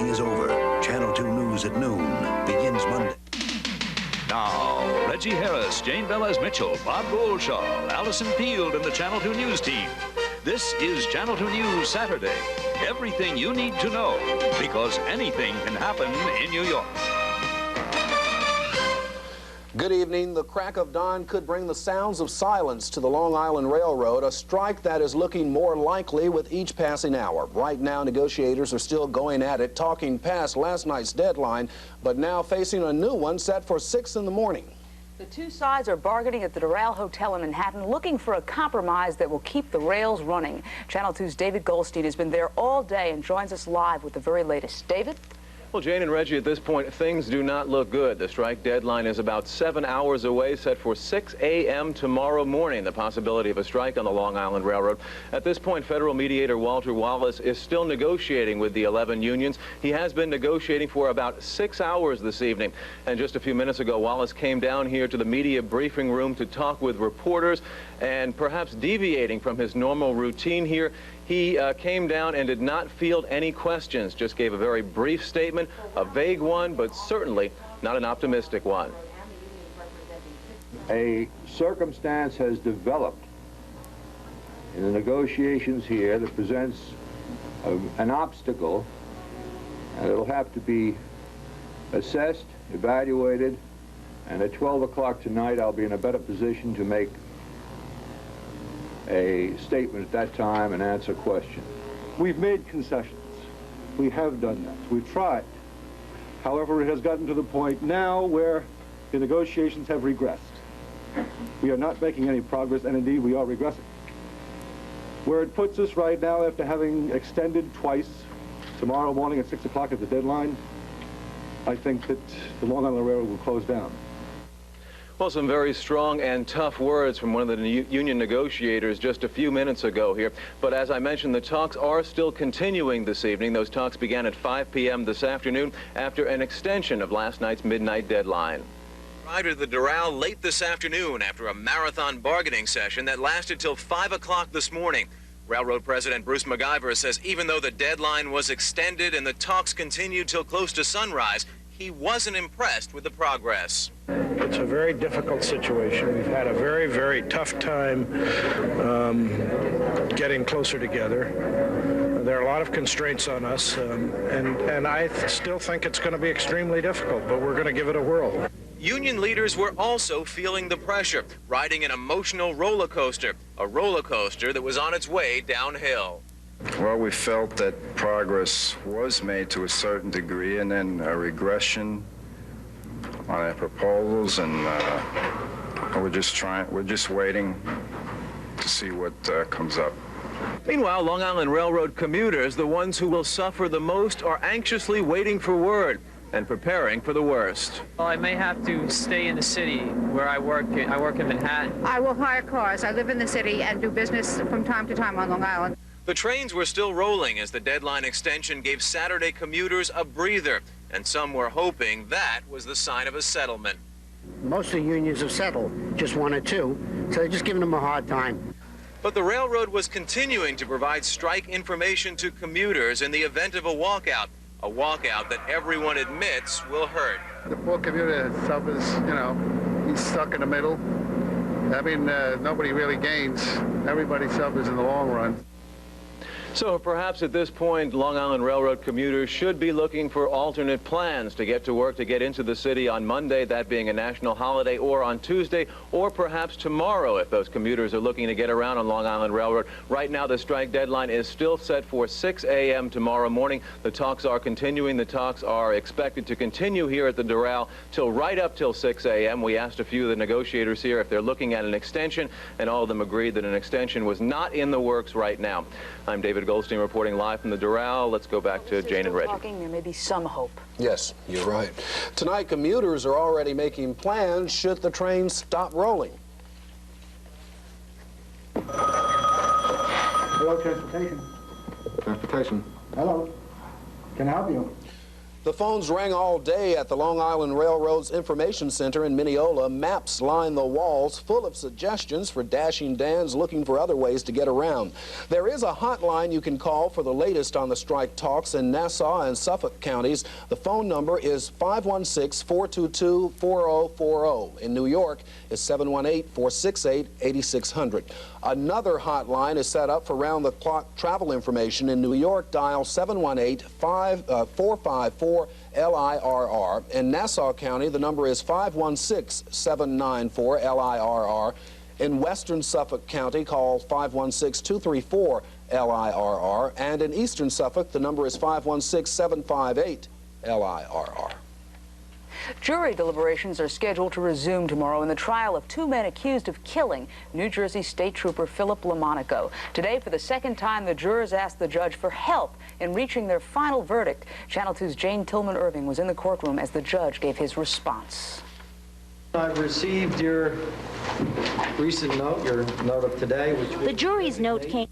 meeting is over. Channel 2 News at noon begins Monday. Now, Reggie Harris, Jane Velez-Mitchell, Bob Goldshaw, Allison Field, and the Channel 2 News team. This is Channel 2 News Saturday. Everything you need to know, because anything can happen in New York. Good evening. The crack of dawn could bring the sounds of silence to the Long Island Railroad, a strike that is looking more likely with each passing hour. Right now, negotiators are still going at it, talking past last night's deadline, but now facing a new one set for 6 in the morning. The two sides are bargaining at the Doral Hotel in Manhattan, looking for a compromise that will keep the rails running. Channel 2's David Goldstein has been there all day and joins us live with the very latest. David? Well, Jane and Reggie, at this point, things do not look good. The strike deadline is about 7 hours away, set for 6 a.m. tomorrow morning. The possibility of a strike on the Long Island Railroad. At this point, federal mediator Walter Wallace is still negotiating with the 11 unions. He has been negotiating for about 6 hours this evening. And just a few minutes ago, Wallace came down here to the media briefing room to talk with reporters, and perhaps deviating from his normal routine here, he came down and did not field any questions, just gave a very brief statement, a vague one, but certainly not an optimistic one. A circumstance has developed in the negotiations here that presents an obstacle, and it'll have to be assessed, evaluated, and at 12 o'clock tonight I'll be in a better position to make a statement at that time and answer questions. We've made concessions. We have done that. We've tried. However, it has gotten to the point now where the negotiations have regressed. We are not making any progress, and indeed we are regressing. Where it puts us right now, after having extended twice, tomorrow morning at 6 o'clock at the deadline, I think that the Long Island Railroad will close down. Well, some very strong and tough words from one of the union negotiators just a few minutes ago here. But as I mentioned, the talks are still continuing this evening. Those talks began at 5 p.m. this afternoon after an extension of last night's midnight deadline. Arrived at the Doral late this afternoon after a marathon bargaining session that lasted till 5 o'clock this morning. Railroad President Bruce MacGyver says even though the deadline was extended and the talks continued till close to sunrise, he wasn't impressed with the progress. It's a very difficult situation. We've had a very, very tough time getting closer together. There are a lot of constraints on us, and I still think it's going to be extremely difficult, but we're going to give it a whirl. Union leaders were also feeling the pressure, riding an emotional roller coaster, a roller coaster that was on its way downhill. Well, we felt that progress was made to a certain degree, and then a regression on our proposals, and we're just waiting to see what comes up. Meanwhile, Long Island Railroad commuters, the ones who will suffer the most, are anxiously waiting for word and preparing for the worst. Well, I may have to stay in the city where I work. I work in Manhattan. I will hire cars. I live in the city and do business from time to time on Long Island. The trains were still rolling as the deadline extension gave Saturday commuters a breather, and some were hoping that was the sign of a settlement. Most of the unions have settled, just one or two, so they're just giving them a hard time. But the railroad was continuing to provide strike information to commuters in the event of a walkout that everyone admits will hurt. The poor commuter suffers, he's stuck in the middle. I mean, nobody really gains. Everybody suffers in the long run. So perhaps at this point, Long Island Railroad commuters should be looking for alternate plans to get to work, to get into the city on Monday, that being a national holiday, or on Tuesday, or perhaps tomorrow if those commuters are looking to get around on Long Island Railroad. Right now, the strike deadline is still set for 6 a.m. tomorrow morning. The talks are continuing. The talks are expected to continue here at the Doral till right up till 6 a.m. We asked a few of the negotiators here if they're looking at an extension, and all of them agreed that an extension was not in the works right now. I'm David Goldstein reporting live from the Doral. Let's go back to Jane and Reggie. There may be some hope. Yes, you're right. Tonight, commuters are already making plans should the train stop rolling. Hello, transportation. Transportation. Hello. Can I help you? The phones rang all day at the Long Island Railroad's Information Center in Mineola. Maps line the walls full of suggestions for dashing Dans looking for other ways to get around. There is a hotline you can call for the latest on the strike talks in Nassau and Suffolk counties. The phone number is 516-422-4040. In New York, it's 718-468-8600. Another hotline is set up for round-the-clock travel information. In New York, dial 718-454-LIRR. In Nassau County, the number is 516-794-LIRR. In Western Suffolk County, call 516-234-LIRR. And in Eastern Suffolk, the number is 516-758-LIRR. Jury deliberations are scheduled to resume tomorrow in the trial of two men accused of killing New Jersey State Trooper Philip Lamonico. Today, for the second time, the jurors asked the judge for help in reaching their final verdict. Channel 2's Jane Tillman-Irving was in the courtroom as the judge gave his response. I've received your recent note, your note of today, which... The jury's note came...